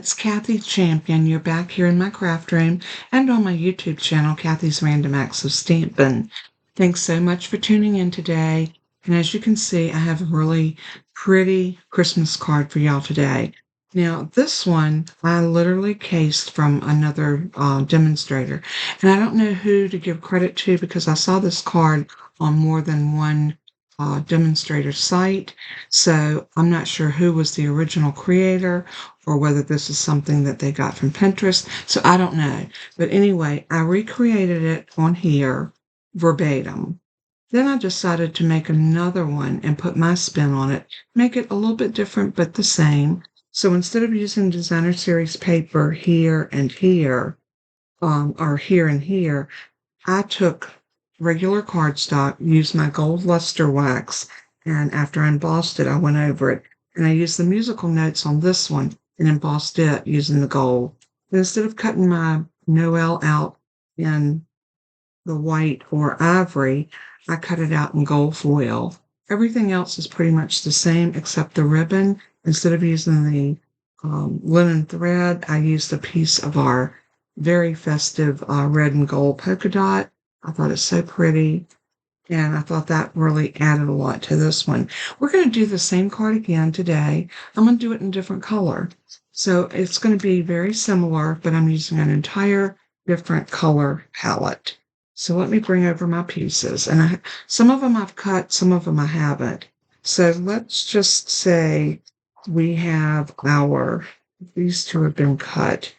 it's Kathy Champion. You're back here in my craft room and on my YouTube channel, Kathy's Random Acts of Stampin'. Thanks so much for tuning in today. And as you can see, I have a really pretty Christmas card for y'all today. Now, this one I literally cased from another demonstrator. And I don't know who to give credit to because I saw this card on more than one demonstrator site. So I'm not sure who was the original creator or whether this is something that they got from Pinterest. So I don't know. But anyway, I recreated it on here verbatim. Then I decided to make another one and put my spin on it, make it a little bit different but the same. So instead of using designer series paper here and here, or here and here, I took regular cardstock, used my gold luster wax, and after I embossed it, I went over it. And I used the musical notes on this one and embossed it using the gold. And instead of cutting my Noel out in the white or ivory, I cut it out in gold foil. Everything else is pretty much the same except the ribbon. Instead of using the linen thread, I used a piece of our very festive red and gold polka dot. I thought it's so pretty, and I thought that really added a lot to this one. We're going to do the same card again today. I'm going to do it in a different color. So it's going to be very similar, but I'm using an entire different color palette. So let me bring over my pieces. And some of them I've cut, some of them I haven't. So let's just say we have these two have been cut.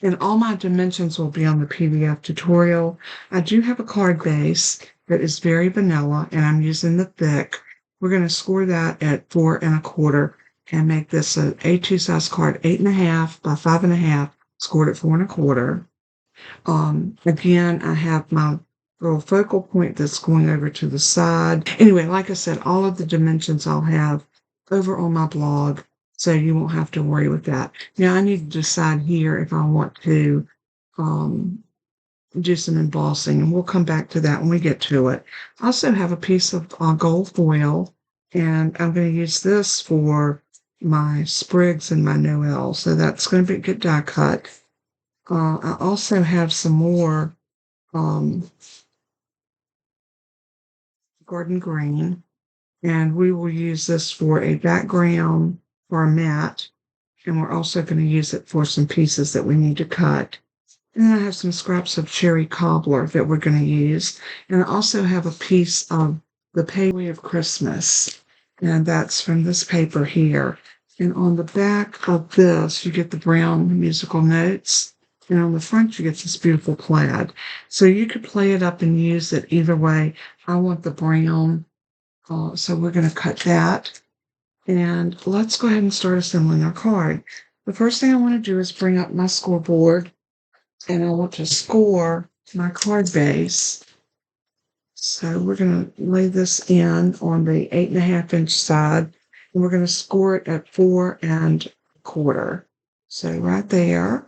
And all my dimensions will be on the PDF tutorial. I do have a card base that is very vanilla, and I'm using the thick. We're going to score that at 4 1/4 and make this an A2 size card, 8.5 by 5.5, scored at 4 1/4. Again, I have my little focal point that's going over to the side. Anyway, like I said, all of the dimensions I'll have over on my blog, so you won't have to worry with that. Now, I need to decide here if I want to do some embossing, and we'll come back to that when we get to it. I also have a piece of gold foil, and I'm going to use this for my sprigs and my Noel, so that's going to get die cut. I also have some more garden green, and we will use this for a background for a mat, and we're also going to use it for some pieces that we need to cut. And then I have some scraps of cherry cobbler that we're going to use, and I also have a piece of the Pay of Christmas, and that's from this paper here. And on the back of this, you get the brown musical notes, and on the front, you get this beautiful plaid. So you could play it up and use it either way. I want the brown, so we're going to cut that. And let's go ahead and start assembling our card. The first thing I want to do is bring up my scoreboard, and I want to score my card base. So we're going to lay this in on the 8.5-inch side, and we're going to score it at 4 1/4. So right there.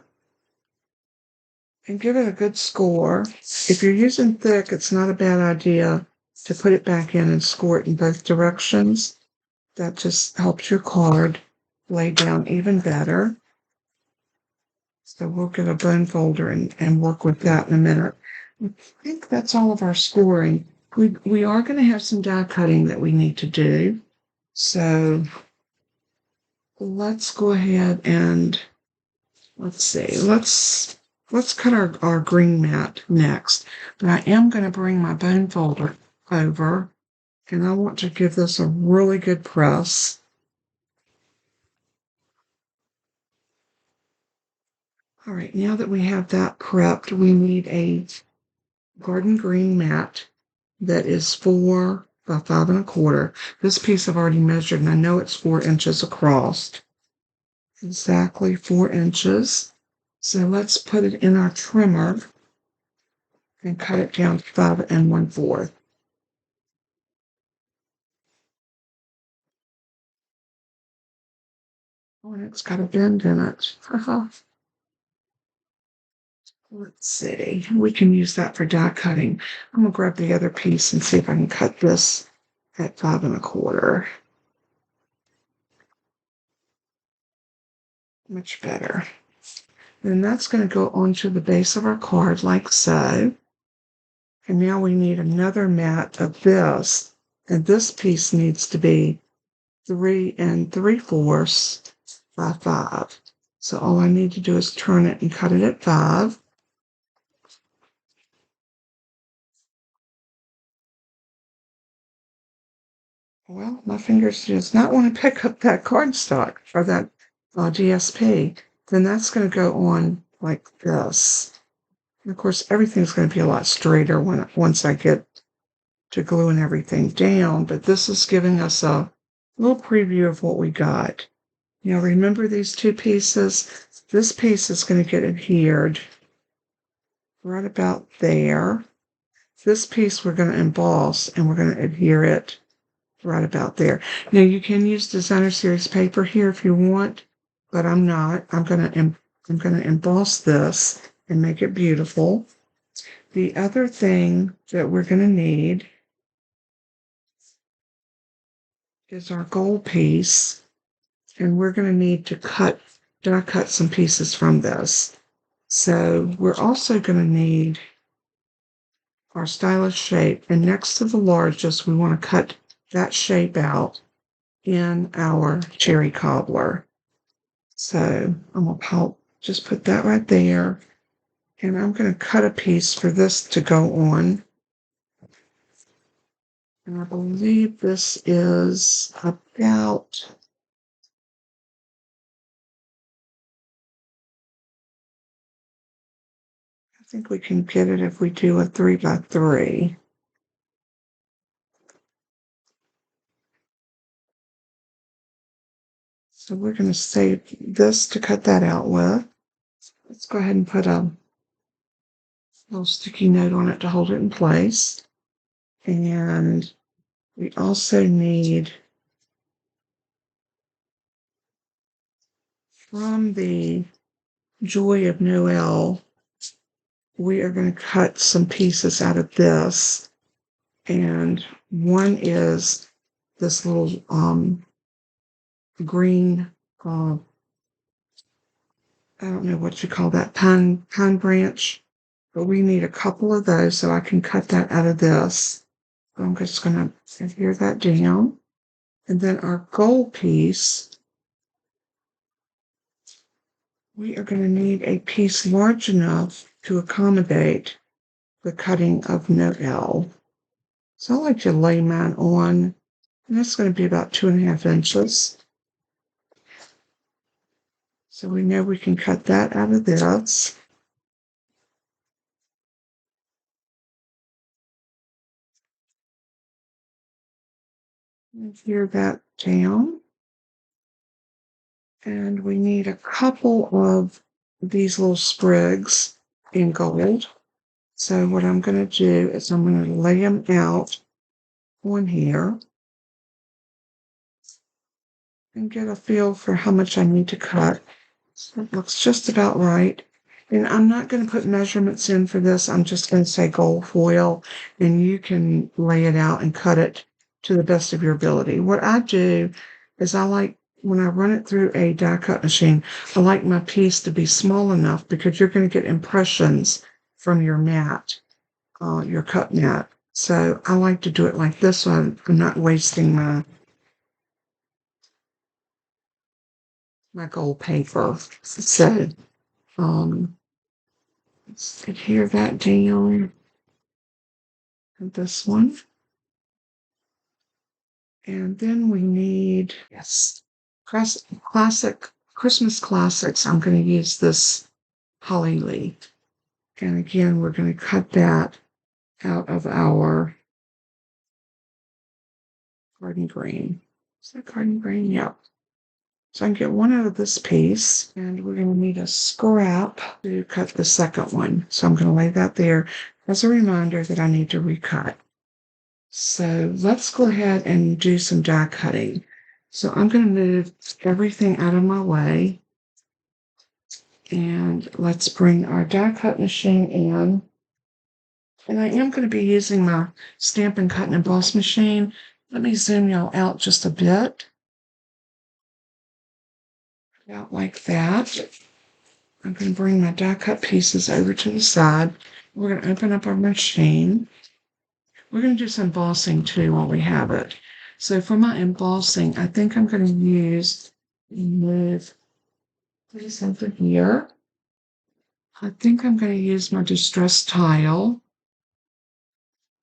And give it a good score. If you're using thick, it's not a bad idea to put it back in and score it in both directions. That just helps your card lay down even better. So we'll get a bone folder and work with that in a minute. I think that's all of our scoring. We are going to have some die cutting that we need to do. So let's go ahead and let's see. Let's cut our green mat next. But I am going to bring my bone folder over, and I want to give this a really good press. All right, now that we have that prepped, we need a garden green mat that is 4 by 5 1/4. This piece I've already measured, and I know it's 4 inches across. Exactly 4 inches. So let's put it in our trimmer and cut it down to 5 1/4. Oh, and it's got a bend in it. Let's see. We can use that for die cutting. I'm going to grab the other piece and see if I can cut this at 5 1/4. Much better. Then that's going to go onto the base of our card like so. And now we need another mat of this. And this piece needs to be 3 3/4 by 5. So all I need to do is turn it and cut it at 5. Well, my fingers does not want to pick up that cardstock or that DSP. Then that's going to go on like this. And of course, everything's going to be a lot straighter once I get to gluing everything down. But this is giving us a little preview of what we got. Now remember these two pieces? This piece is going to get adhered right about there. This piece we're going to emboss and we're going to adhere it right about there. Now you can use designer series paper here if you want, but I'm not. I'm going to emboss this and make it beautiful. The other thing that we're going to need is our gold piece, and we're going to need to die cut some pieces from this. So we're also going to need our stylish shape, and next to the largest, we want to cut that shape out in our cherry cobbler. So I'm going to just put that right there, and I'm going to cut a piece for this to go on. And I believe this is about, I think we can get it if we do a 3 by 3. So we're going to save this to cut that out with. Let's go ahead and put a little sticky note on it to hold it in place. And we also need, from the Joy of Noel, we are going to cut some pieces out of this. And one is this little green, I don't know what you call that, pine branch. But we need a couple of those so I can cut that out of this. I'm just going to adhere that down. And then our gold piece, we are going to need a piece large enough to accommodate the cutting of Noel. So I like to lay mine on, and that's going to be about 2.5 inches. So we know we can cut that out of this. Adhere that down. And we need a couple of these little sprigs in gold. So what I'm going to do is I'm going to lay them out on here and get a feel for how much I need to cut. So it looks just about right. And I'm not going to put measurements in for this. I'm just going to say gold foil, and you can lay it out and cut it to the best of your ability. What I do is when I run it through a die cut machine, I like my piece to be small enough because you're going to get impressions from your mat, your cut mat. So I like to do it like this so I'm not wasting my gold paper. So let's adhere that down. And this one. And then we need, yes, classic Christmas classics. I'm going to use this holly leaf. And again, we're going to cut that out of our garden green. Is that garden green? Yep. So I can get one out of this piece, and we're going to need a scrap to cut the second one. So I'm going to lay that there as a reminder that I need to recut. So let's go ahead and do some die cutting. So I'm going to move everything out of my way. And let's bring our die cut machine in. And I am going to be using my Stampin' Cut and Emboss machine. Let me zoom y'all out just a bit. out like that. I'm going to bring my die cut pieces over to the side. We're going to open up our machine. We're going to do some embossing too while we have it. So for my embossing, I think I'm going to move this over here. I think I'm going to use my distress tile.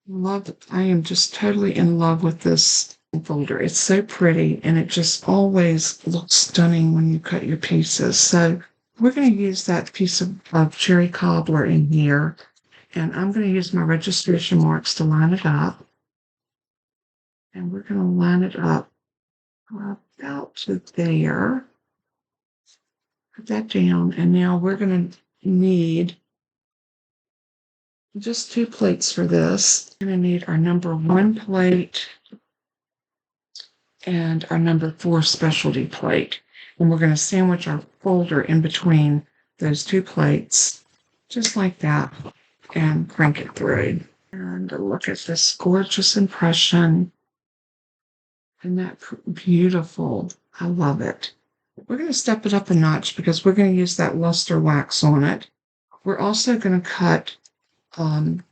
I am just totally in love with this folder. It's so pretty and it just always looks stunning when you cut your pieces. So we're going to use that piece of cherry cobbler in here, and I'm going to use my registration marks to line it up. And we're going to line it up about to there. Put that down, and now we're going to need just 2 plates for this. We're going to need our number 1 plate and our number 4 specialty plate. And we're going to sandwich our folder in between those 2 plates, just like that, and crank it through. And look at this gorgeous impression. Isn't that beautiful? I love it. We're going to step it up a notch because we're going to use that luster wax on it. We're also going to cut the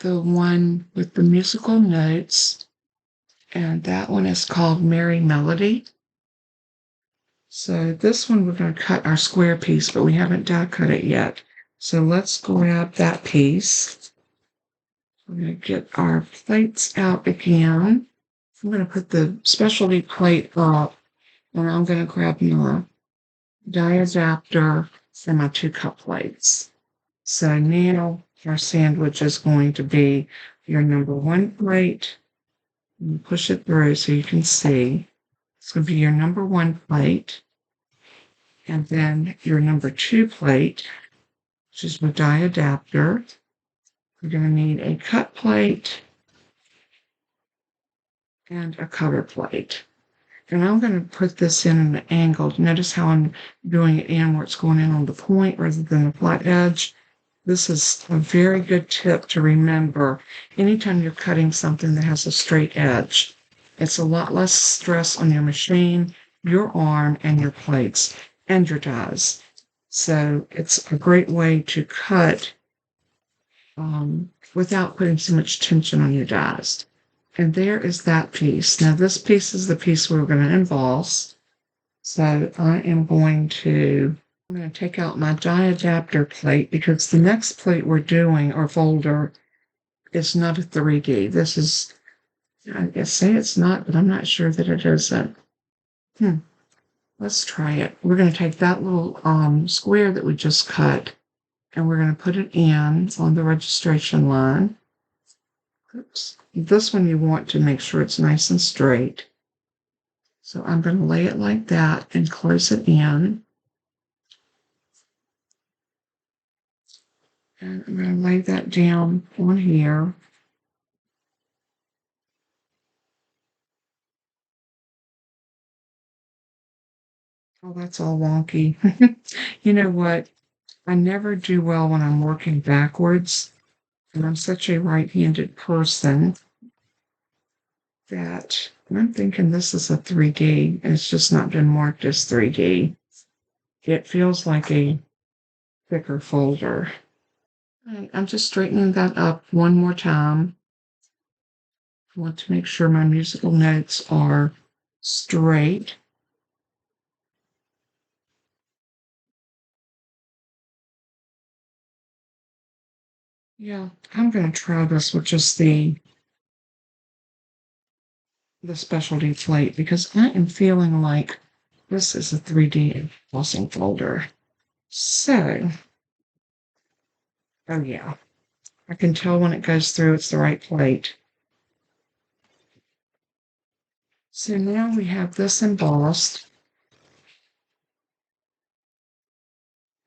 one with the musical notes, and that one is called Merry Melody. So this one we're going to cut our square piece, but we haven't die cut it yet. So let's grab that piece. We're going to get our plates out again. I'm going to put the specialty plate up, and I'm going to grab my die adapter and my 2 cut plates. So now our sandwich is going to be your number 1 plate. You push it through so you can see. It's going to be your number 1 plate. And then your number 2 plate, which is my die adapter. We're going to need a cut plate and a cover plate. And I'm going to put this in an angle. Notice how I'm doing it in where it's going in on the point rather than the flat edge. This is a very good tip to remember anytime you're cutting something that has a straight edge. It's a lot less stress on your machine, your arm, and your plates, and your dies. So it's a great way to cut without putting so much tension on your dies. And there is that piece. Now this piece is the piece we're going to emboss. So I'm going to take out my die adapter plate because the next plate we're doing, or folder, is not a 3D. This is, I say it's not, but I'm not sure that it isn't. Let's try it. We're going to take that little square that we just cut, and we're going to put it in on the registration line. Oops. This one you want to make sure it's nice and straight. So I'm going to lay it like that and close it in. And I'm going to lay that down on here. Oh, that's all wonky. You know what? I never do well when I'm working backwards. And I'm such a right-handed person that I'm thinking this is a 3D, and it's just not been marked as 3D. It feels like a thicker folder. Right, I'm just straightening that up one more time. I want to make sure my musical notes are straight. Yeah, I'm going to try this with just the specialty plate because I am feeling like this is a 3D embossing folder. So, oh yeah, I can tell when it goes through it's the right plate. So now we have this embossed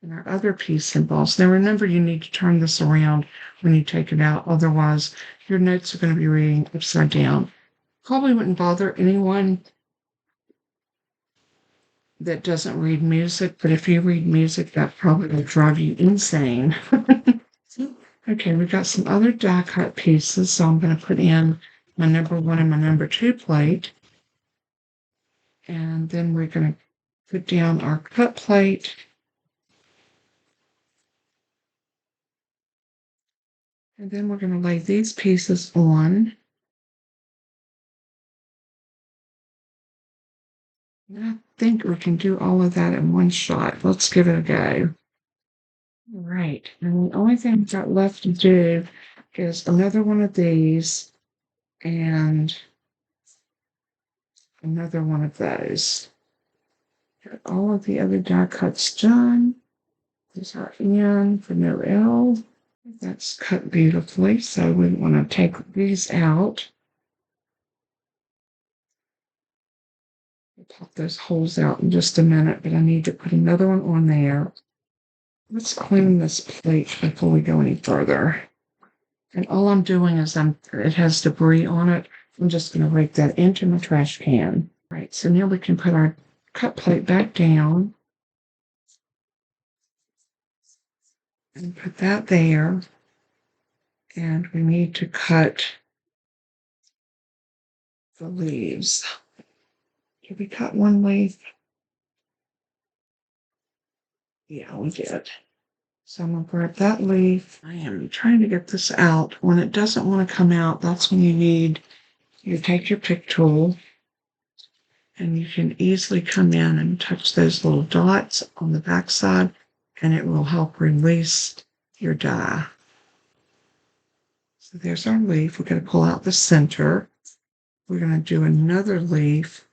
and our other piece embossed. Now remember, you need to turn this around when you take it out, otherwise your notes are going to be reading upside down. Probably wouldn't bother anyone that doesn't read music, but if you read music, that probably will drive you insane. Okay, we've got some other die cut pieces, so I'm going to put in my number 1 and my number 2 plate. And then we're going to put down our cut plate. And then we're going to lay these pieces on. And I think we can do all of that in one shot. Let's give it a go. All right. And the only thing I've got left to do is another one of these and another one of those. Got all of the other die cuts done. These are in for Noel. That's cut beautifully, so we want to take these out. We'll pop those holes out in just a minute, but I need to put another one on there. Let's clean this plate before we go any further. And all I'm doing is it has debris on it. I'm just going to rake that into my trash can. All right, so now we can put our cut plate back down. And put that there. And we need to cut the leaves. Did we cut one leaf? Yeah, we did. So I'm going to grab that leaf. I am trying to get this out. When it doesn't want to come out, that's when you take your pick tool and you can easily come in and touch those little dots on the back side and it will help release your die. So there's our leaf. We're going to pull out the center. We're going to do another leaf.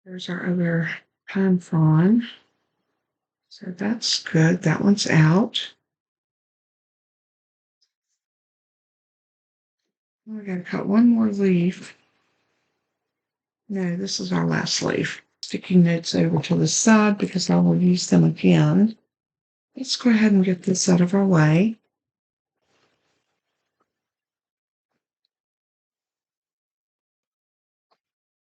There's our other pine frond. So that's good. That one's out. We're going to cut one more leaf. No, this is our last leaf. Sticking notes over to the side because I will use them again. Let's go ahead and get this out of our way.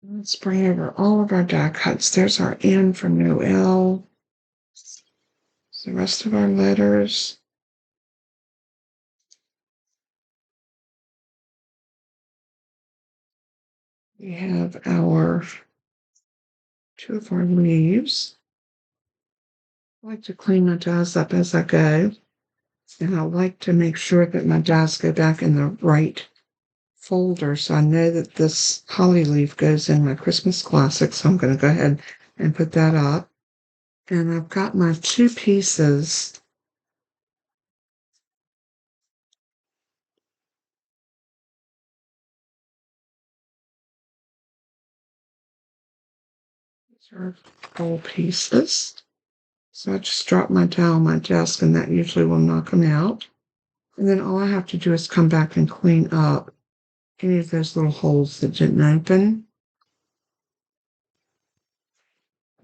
Let's bring over all of our die cuts. There's our N from Noel. The rest of our letters. We have our two of our leaves. I like to clean my dies up as I go. And I like to make sure that my dies go back in the right folder. So I know that this holly leaf goes in my Christmas classic. So I'm going to go ahead and put that up. And I've got my two pieces. These are gold pieces. So I just drop my die on my desk and that usually will knock them out. And then all I have to do is come back and clean up any of those little holes that didn't open.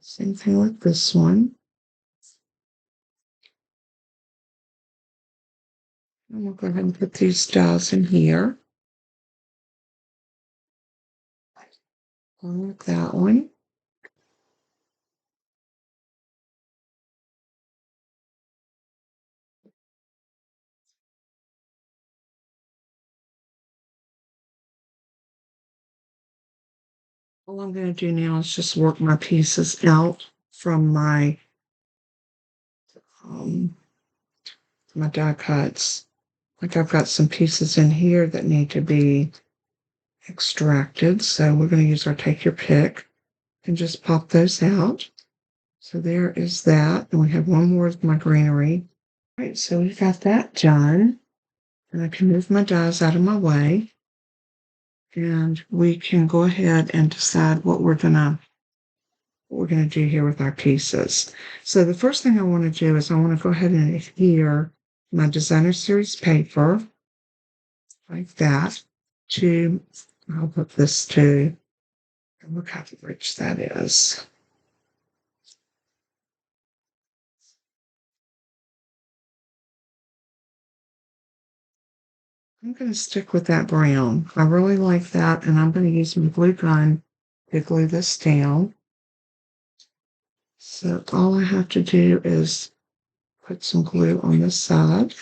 Same thing with this one. And we'll go ahead and put these dies in here. Along with that one. All I'm going to do now is just work my pieces out from my die cuts. Like I've got some pieces in here that need to be extracted. So we're going to use our take your pick and just pop those out. So there is that. And we have one more of my greenery. All right, so we've got that done. And I can move my dies out of my way. And we can go ahead and decide what we're gonna do here with our pieces. So the first thing I want to do is I want to go ahead and adhere my designer series paper like that to, I'll put this to, look how rich that is. I'm going to stick with that brown. I really like that, and I'm going to use my glue gun to glue this down. So all I have to do is put some glue on this side.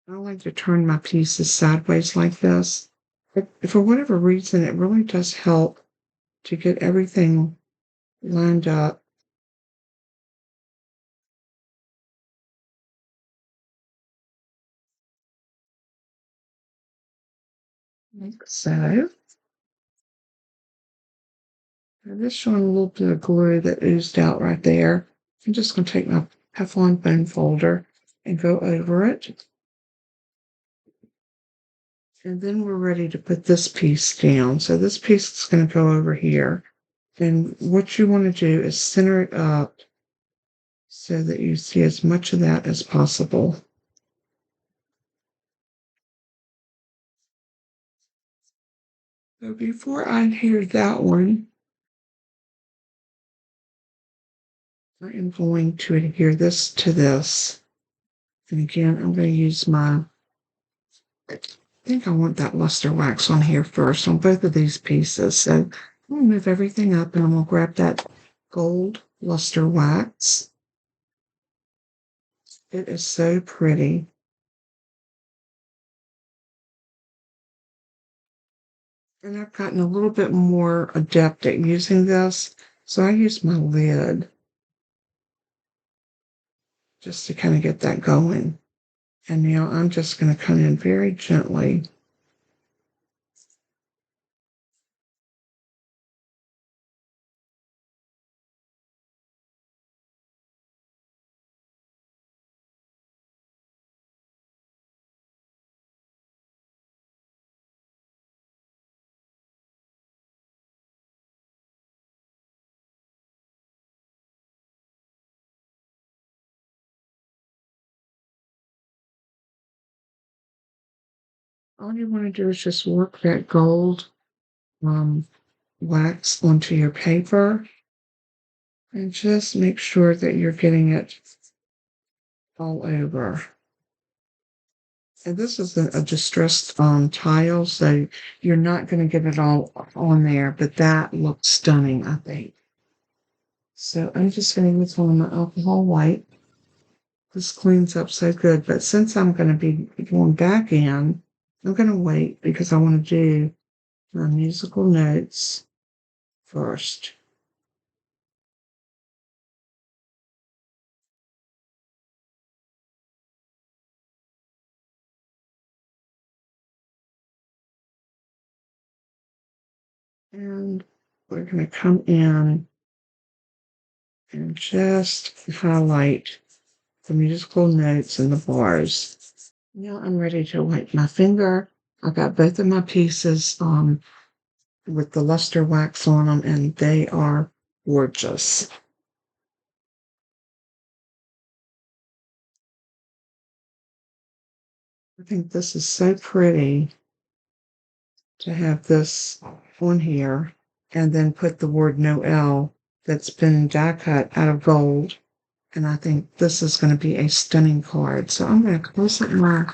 I like to turn my pieces sideways like this. But for whatever reason, it really does help to get everything lined up. Like so. I'm just showing a little bit of glue that oozed out right there. I'm just going to take my Teflon bone folder and go over it. And then we're ready to put this piece down. So this piece is going to go over here. And what you want to do is center it up so that you see as much of that as possible. So before I adhere that one, I am going to adhere this to this. And again, I'm going to use I think I want that luster wax on here first on both of these pieces. So I'm going to move everything up and I'm going to grab that gold luster wax. It is so pretty. And I've gotten a little bit more adept at using this. So I use my lid just to kind of get that going. And now I'm just going to come in very gently. All you want to do is just work that gold um, wax onto your paper and just make sure that you're getting it all over. And this is a distressed tile, so you're not going to get it all on there, but that looks stunning, I think. So I'm just going to use one of my alcohol white. This cleans up so good, but since I'm going to be going back in, I'm going to wait because I want to do my musical notes first. And we're going to come in and just highlight the musical notes and the bars. Now I'm ready to wipe my finger. I've got both of my pieces with the luster wax on them, and they are gorgeous. I think this is so pretty to have this on here and then put the word Noel that's been die cut out of gold. And I think this is going to be a stunning card. So I'm going to close up my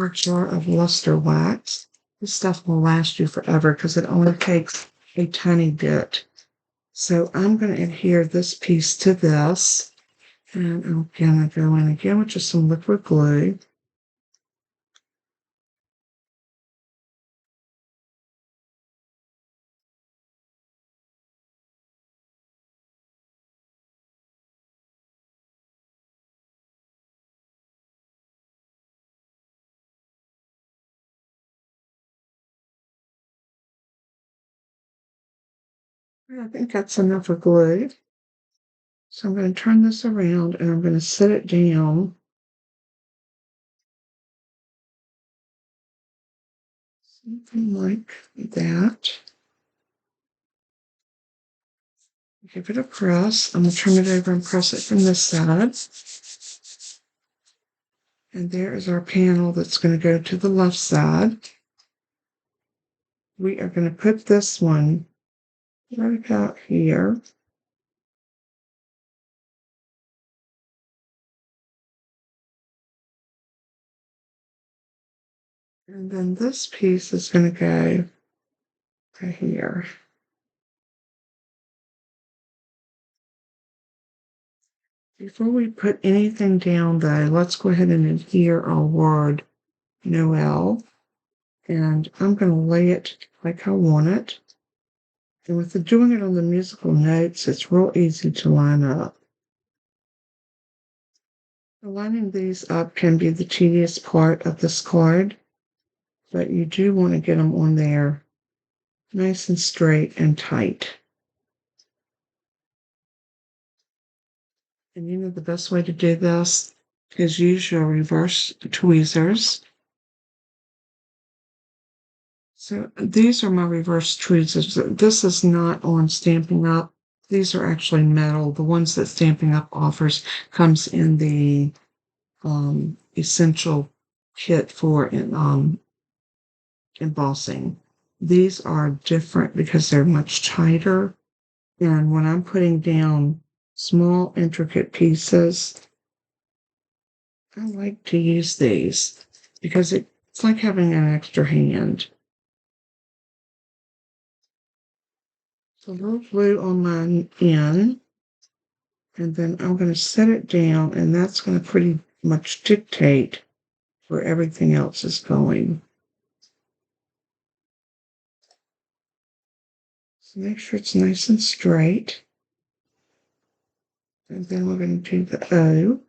jar of luster wax. This stuff will last you forever because it only takes a tiny bit. So I'm going to adhere this piece to this. And I'm going to go in again with just some liquid glue. I think that's enough of glue. So I'm going to turn this around and I'm going to set it down. Something like that. Give it a press. I'm going to turn it over and press it from this side. And there is our panel that's going to go to the left side. We are going to put this one right about here. And then this piece is going to go right here. Before we put anything down though, let's go ahead and adhere our word Noel, and I'm going to lay it like I want it. And with doing it on the musical notes, it's real easy to line up. Lining these up can be the tedious part of this card, but you do want to get them on there nice and straight and tight. And you know the best way to do this is use your reverse tweezers. So these are my reverse tweezers. This is not on Stampin' Up. These are actually metal. The ones that Stampin' Up offers comes in the essential kit for embossing. These are different because they're much tighter. And when I'm putting down small, intricate pieces, I like to use these because it's like having an extra hand. So a little glue on my end, and then I'm going to set it down, and that's going to pretty much dictate where everything else is going. So make sure it's nice and straight. And then we're going to do the O.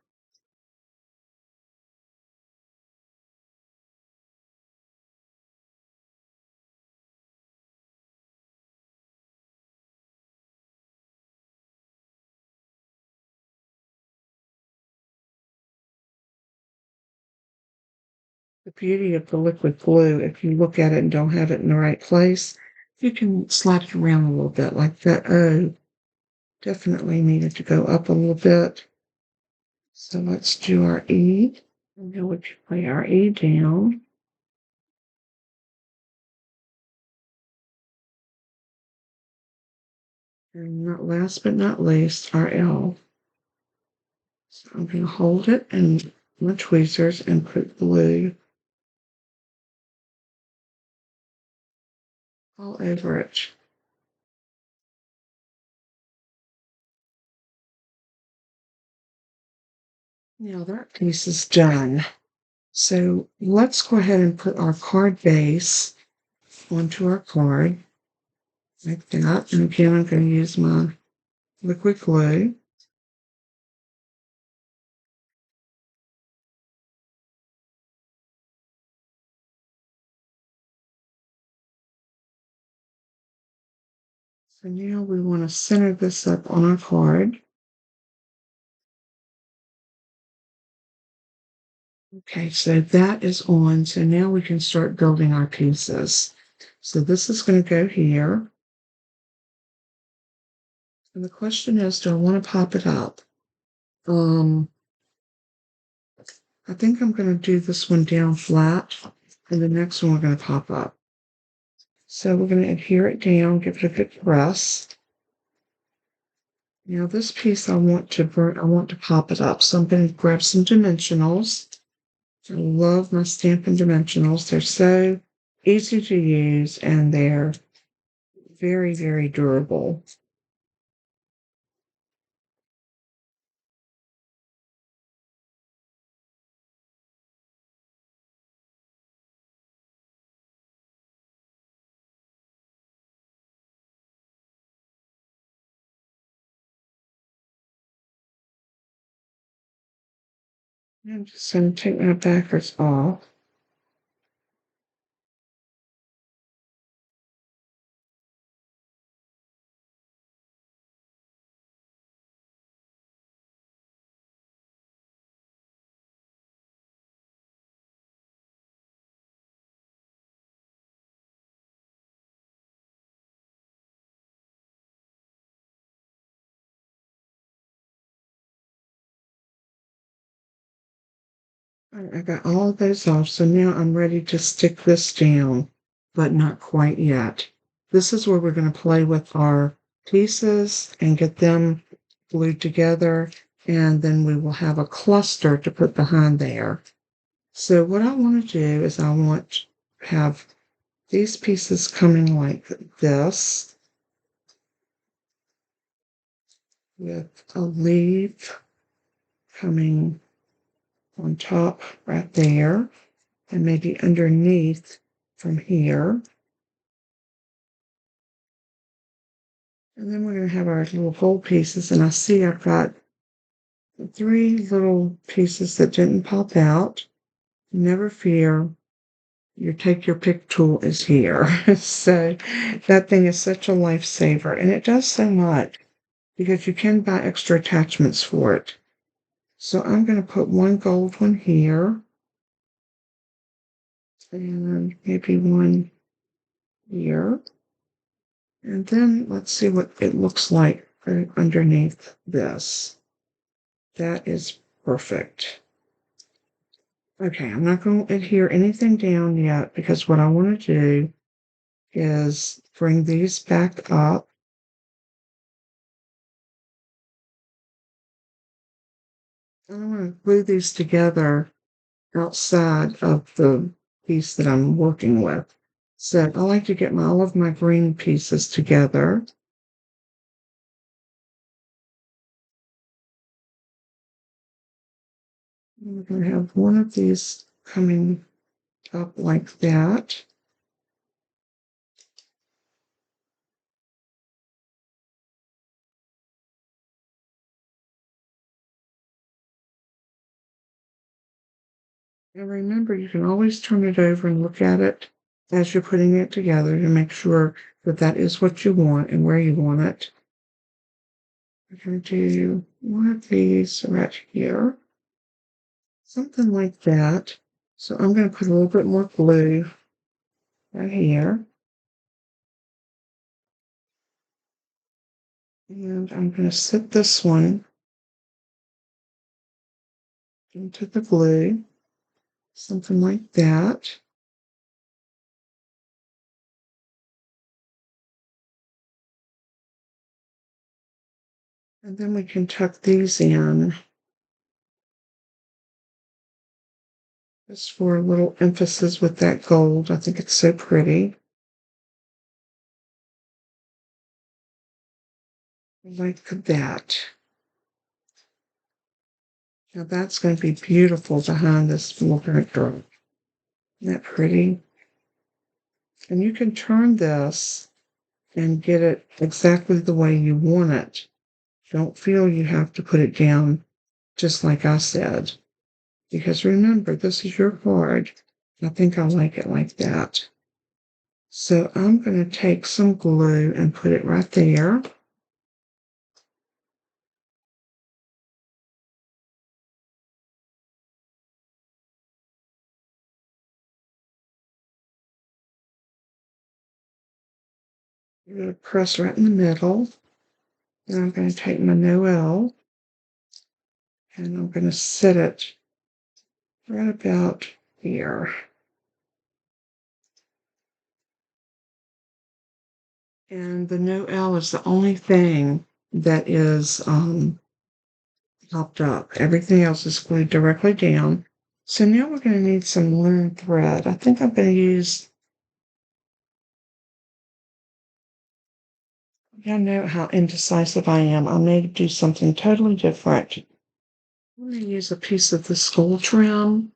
The beauty of the liquid glue, if you look at it and don't have it in the right place, you can slide it around a little bit. Like that O definitely needed to go up a little bit. So let's do our E. And then we lay our E down. And last but not least, our L. So I'm going to hold it in my tweezers and put glue all over it. Now that piece is done. So let's go ahead and put our card base onto our card like that. And again, I'm going to use my liquid glue. So now we want to center this up on our card. Okay, so that is on. So now we can start building our pieces. So this is going to go here. And the question is, do I want to pop it up? I think I'm going to do this one down flat, and the next one we're going to pop up. So we're going to adhere it down, give it a good press. Now this piece I want to pop it up. So I'm going to grab some dimensionals. I love my Stampin' dimensionals. They're so easy to use, and they're very, very durable. I'm just going to take my backers off. I got all of those off, so now I'm ready to stick this down, but not quite yet. This is where we're going to play with our pieces and get them glued together, and then we will have a cluster to put behind there. So what I want to do is I want to have these pieces coming like this with a leaf coming on top right there. and maybe underneath from here. And then we're going to have our little gold pieces, and I see I've got 3 little pieces that didn't pop out. Never fear, your take your pick tool is here. So that thing is such a lifesaver, and it does so much because you can buy extra attachments for it. So I'm going to put one gold one here, and maybe one here. And then let's see what it looks like underneath this. That is perfect. Okay, I'm not going to adhere anything down yet because what I want to do is bring these back up. I want to glue these together outside of the piece that I'm working with. So I like to get all of my green pieces together. We're going to have one of these coming up like that. And remember, you can always turn it over and look at it as you're putting it together to make sure that that is what you want and where you want it. We're going to do one of these right here, something like that. So I'm going to put a little bit more glue right here. And I'm going to set this one into the glue, something like that. And then we can tuck these in just for a little emphasis with that gold. I think it's so pretty. Like that. Now that's going to be beautiful behind this little backdrop. Isn't that pretty? And you can turn this and get it exactly the way you want it. Don't feel you have to put it down just like I said. Because remember, this is your card. I think I like it like that. So I'm going to take some glue and put it right there. I'm going to press right in the middle. Then I'm going to take my Noel and I'm going to set it right about here. And the Noel is the only thing that is popped up. Everything else is glued directly down. So now we're going to need some linen thread. I think I'm going to use, I know how indecisive I am. I may do something totally different. I'm going to use a piece of the skull trim.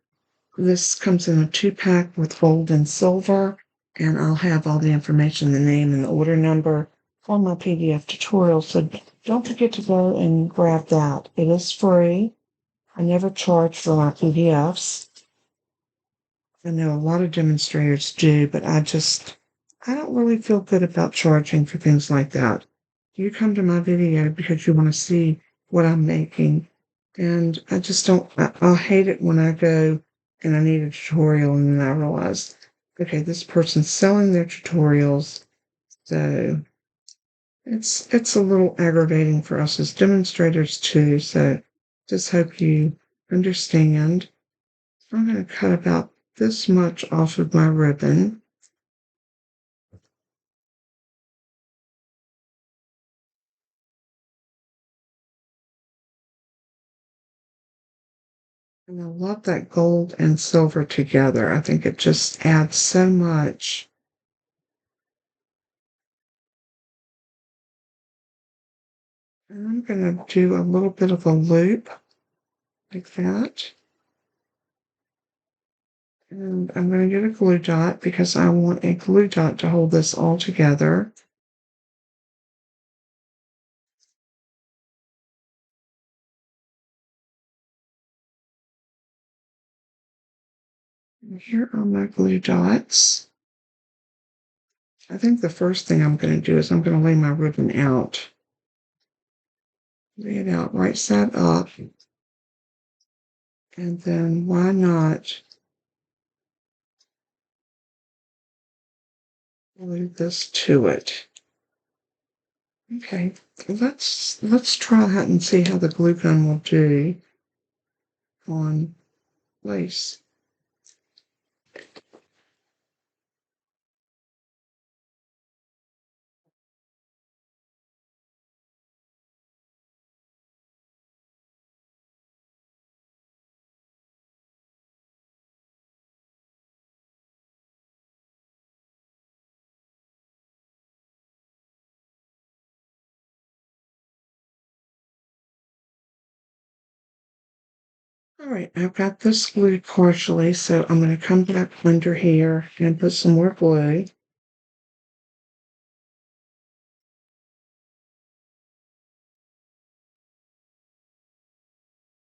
This comes in a 2-pack with gold and silver, and I'll have all the information, the name and the order number on my PDF tutorial. So don't forget to go and grab that. It is free. I never charge for my PDFs. I know a lot of demonstrators do, but I don't really feel good about charging for things like that. You come to my video because you want to see what I'm making, and I just don't, I'll hate it when I go and I need a tutorial and then I realize, okay, this person's selling their tutorials, so it's a little aggravating for us as demonstrators too, so just hope you understand. I'm going to cut about this much off of my ribbon. And I love that gold and silver together. I think it just adds so much. And I'm going to do a little bit of a loop like that. And I'm going to get a glue dot because I want a glue dot to hold this all together. And here are my glue dots. I think the first thing I'm going to do is I'm going to lay my ribbon out. Lay it out right side up. And then why not glue this to it? Okay, let's try that and see how the glue gun will do on lace. All right, I've got this glued partially, so I'm going to come back under here and put some more glue.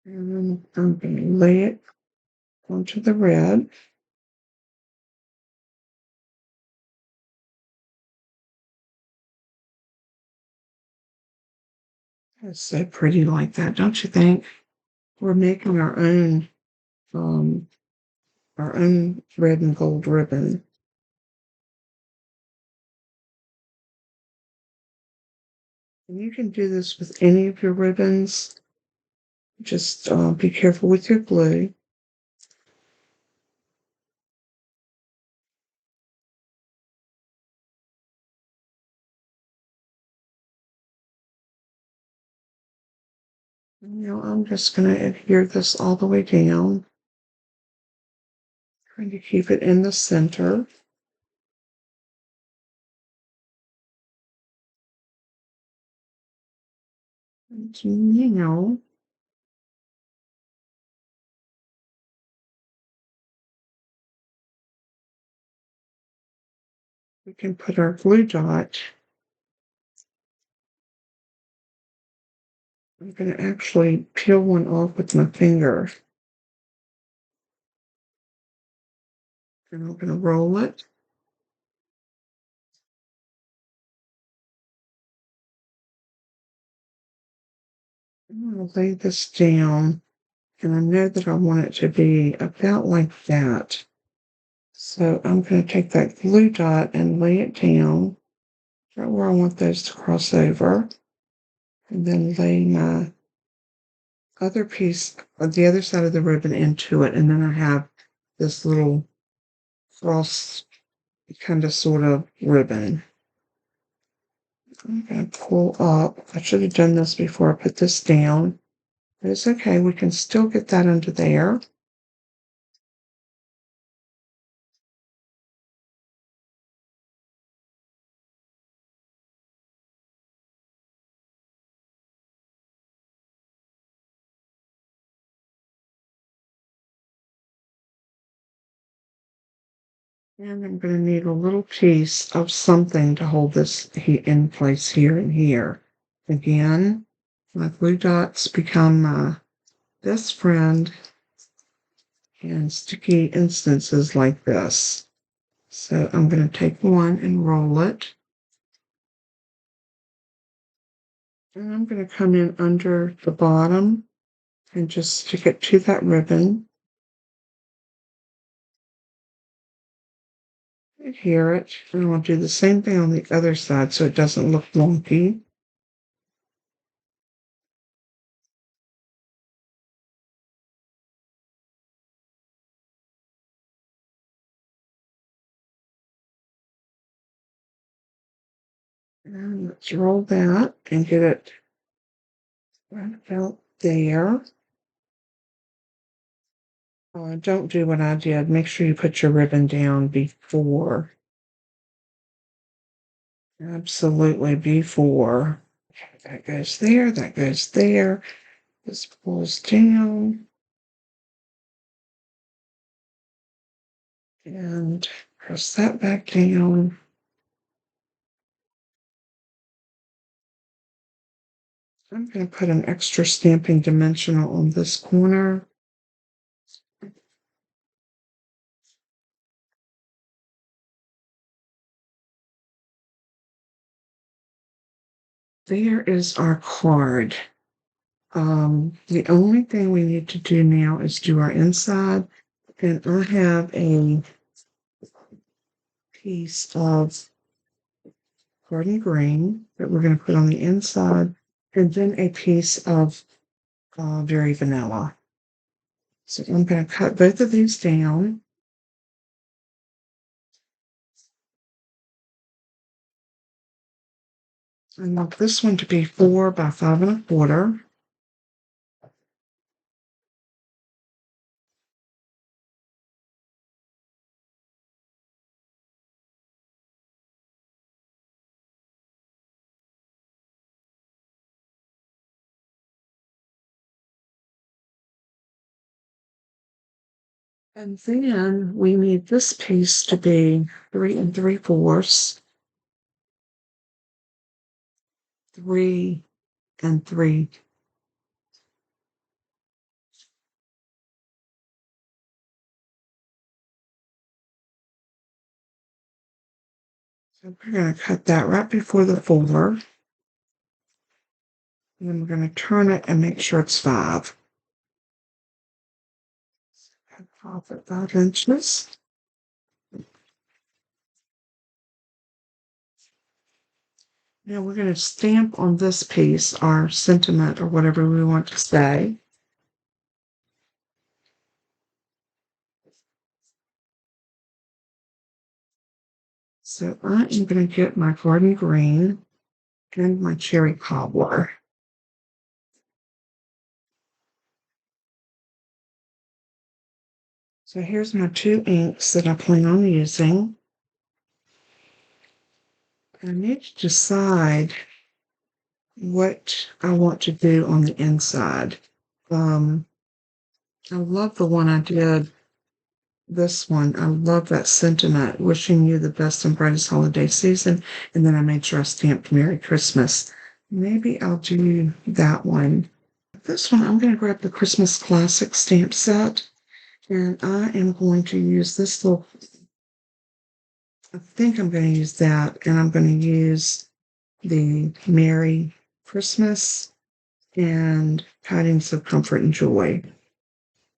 And I'm going to lay it onto the red. It's so pretty like that, don't you think? We're making um, our own red and gold ribbon. And you can do this with any of your ribbons. Just be careful with your glue. Now I'm just going to adhere this all the way down. Trying to keep it in the center. And now we can put our glue dot. I'm going to actually peel one off with my finger. And I'm going to roll it. I'm going to lay this down. And I know that I want it to be about like that. So I'm going to take that glue dot and lay it down right where I want those to cross over. And then lay my other piece of the other side of the ribbon into it. And then I have this little cross kind of sort of ribbon. I'm going to pull up. I should have done this before I put this down. But it's okay. We can still get that under there. And I'm going to need a little piece of something to hold this in place here and here. Again, my glue dots become my best friend in sticky instances like this. So I'm going to take one and roll it. And I'm going to come in under the bottom and just stick it to that ribbon. Adhere it. And I'll do the same thing on the other side so it doesn't look wonky. And let's roll that and get it right about there. Don't do what I did. Make sure you put your ribbon down before. Absolutely before. Okay, that goes there, that goes there. This pulls down. And press that back down. I'm going to put an extra stamping dimensional on this corner. There is our card. The only thing we need to do now is do our inside. And I have a piece of garden green that we're going to put on the inside, and then a piece of Very Vanilla. So I'm going to cut both of these down. I want this one to be 4 by 5 1/4. And then we need this piece to be 3 3/4, 3 3. So we're going to cut that right before the 4. And then we're going to turn it and make sure it's 5. Cut off at 5 inches. Now we're going to stamp on this piece our sentiment or whatever we want to say. So I am going to get my garden green and my cherry cobbler. So here's my 2 inks that I plan on using. I need to decide what I want to do on the inside. I love the one I did, this one. I love that sentiment, wishing you the best and brightest holiday season. And then I made sure I stamped Merry Christmas. Maybe I'll do that one. This one, I'm going to grab the Christmas Classic stamp set. And I am going to use this little, I think I'm going to use that. And I'm going to use the Merry Christmas and Tidings of Comfort and Joy.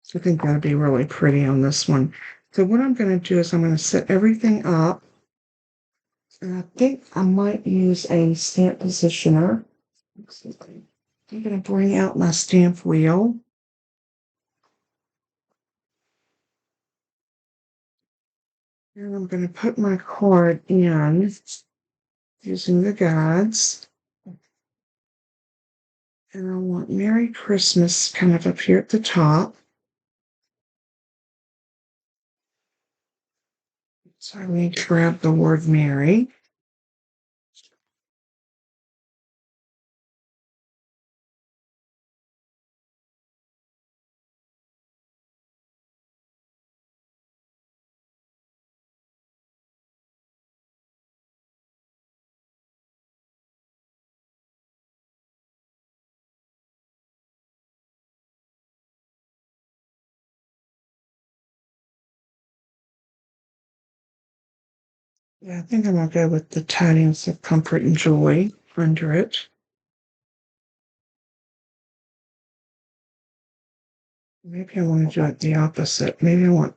So I think that'd be really pretty on this one. So what I'm going to do is I'm going to set everything up. And I think I might use a stamp positioner. I'm going to bring out my stamp wheel. And I'm going to put my card in using the guides. And I want Merry Christmas kind of up here at the top. So I need to grab the word Merry. Yeah, I think I'm going to go with the Tidings of Comfort and Joy under it. Maybe I want to do it the opposite. Maybe I want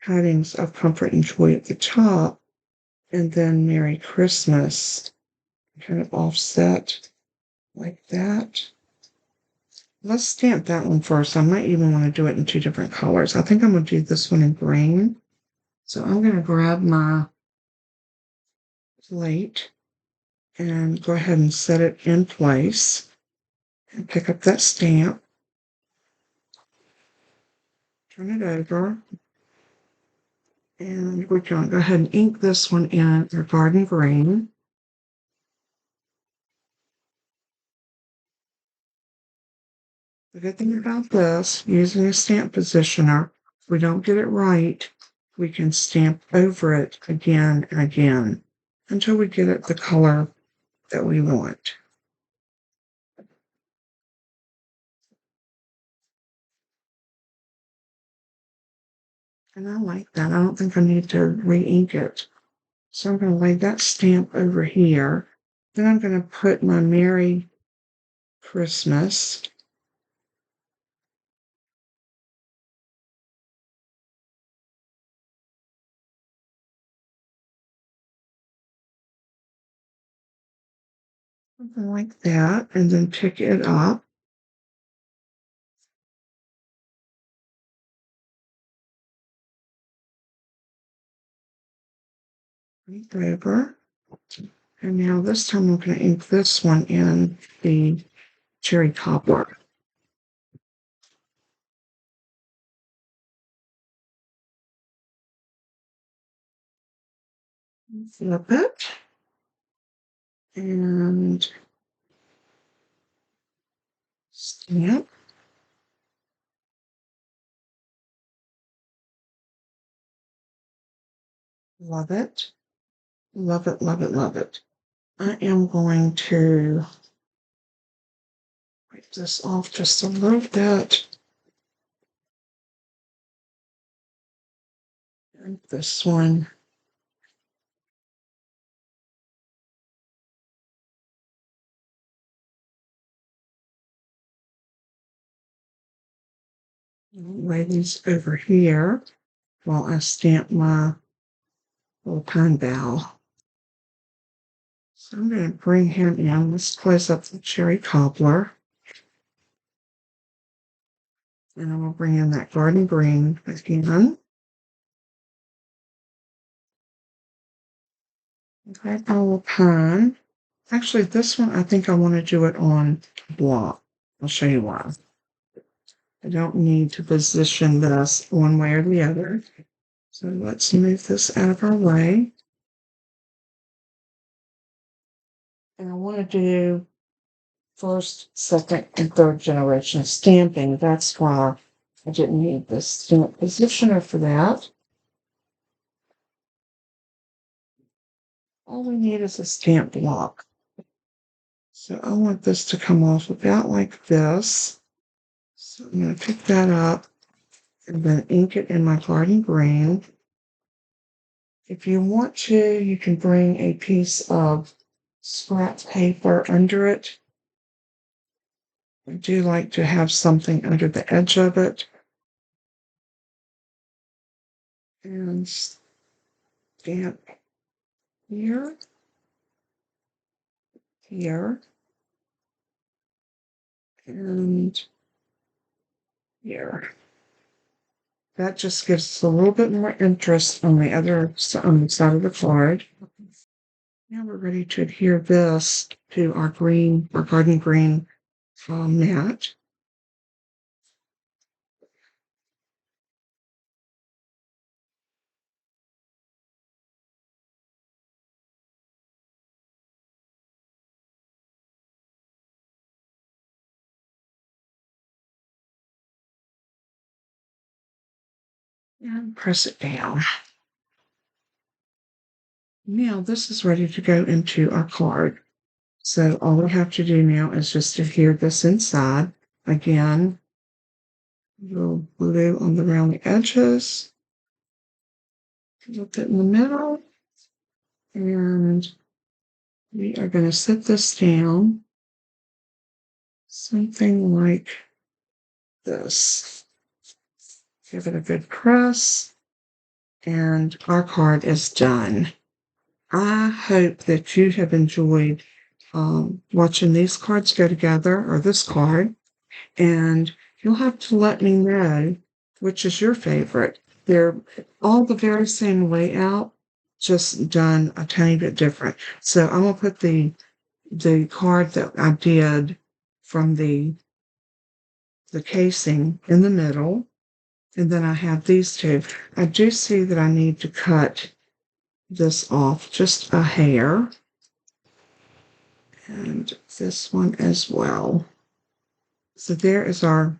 Tidings of Comfort and Joy at the top, and then Merry Christmas kind of offset like that. Let's stamp that one first. I might even want to do it in 2 different colors. I think I'm going to do this one in green. So I'm going to grab my plate and go ahead and set it in place and pick up that stamp. Turn it over. And we're going to go ahead and ink this one in our garden green. The good thing about this, using a stamp positioner, if we don't get it right, we can stamp over it again and again until we get it the color that we want. And I like that. I don't think I need to re-ink it. So I'm going to lay that stamp over here. Then I'm going to put my Merry Christmas. Something like that. And then pick it up. Right over. And now this time I'm going to ink this one in the cherry cobbler. Flip it. And stamp. Love it. Love it, love it, love it. I am going to wipe this off just a little bit. And this one. Lay these over here while I stamp my little pine bough. So I'm going to bring him in. Let's close up the cherry cobbler. And I'm going to bring in that garden green again. Okay, our pine. Actually, this one, I think I want to do it on block. I'll show you why. I don't need to position this one way or the other. So let's move this out of our way. And I want to do first, second, and third generation stamping. That's why I didn't need this stamp positioner for that. All we need is a stamp block. So I want this to come off about like this. So I'm going to pick that up and then ink it in my garden green. If you want to, you can bring a piece of scrap paper under it. I do like to have something under the edge of it. And stamp here, here, and here. That just gives us a little bit more interest on the other on the side of the card. Now we're ready to adhere this to our green, our garden green mat. And press it down. Now this is ready to go into our card. So all we have to do now is just adhere this inside. Again, a little blue on around the edges, a little bit in the middle, and we are going to set this down something like this. Give it a good press, and our card is done. I hope that you have enjoyed watching these cards go together, or this card, and you'll have to let me know which is your favorite. They're all the very same layout, just done a tiny bit different. So I'm going to put the card that I did from the casing in the middle, and then I have these two. I do see that I need to cut this off just a hair, and this one as well. So there is our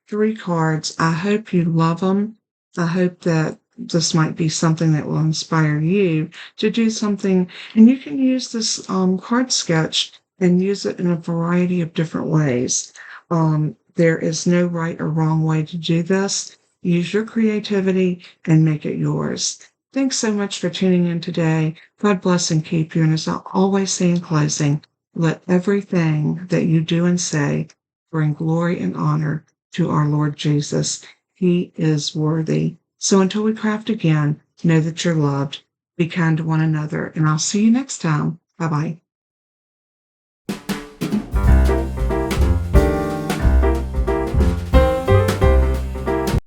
3 cards. I hope you love them. I hope that this might be something that will inspire you to do something. And you can use this card sketch and use it in a variety of different ways. There is no right or wrong way to do this. Use your creativity and make it yours. Thanks so much for tuning in today. God bless and keep you. And as I always say in closing, let everything that you do and say bring glory and honor to our Lord Jesus. He is worthy. So until we craft again, know that you're loved. Be kind to one another, and I'll see you next time. Bye bye.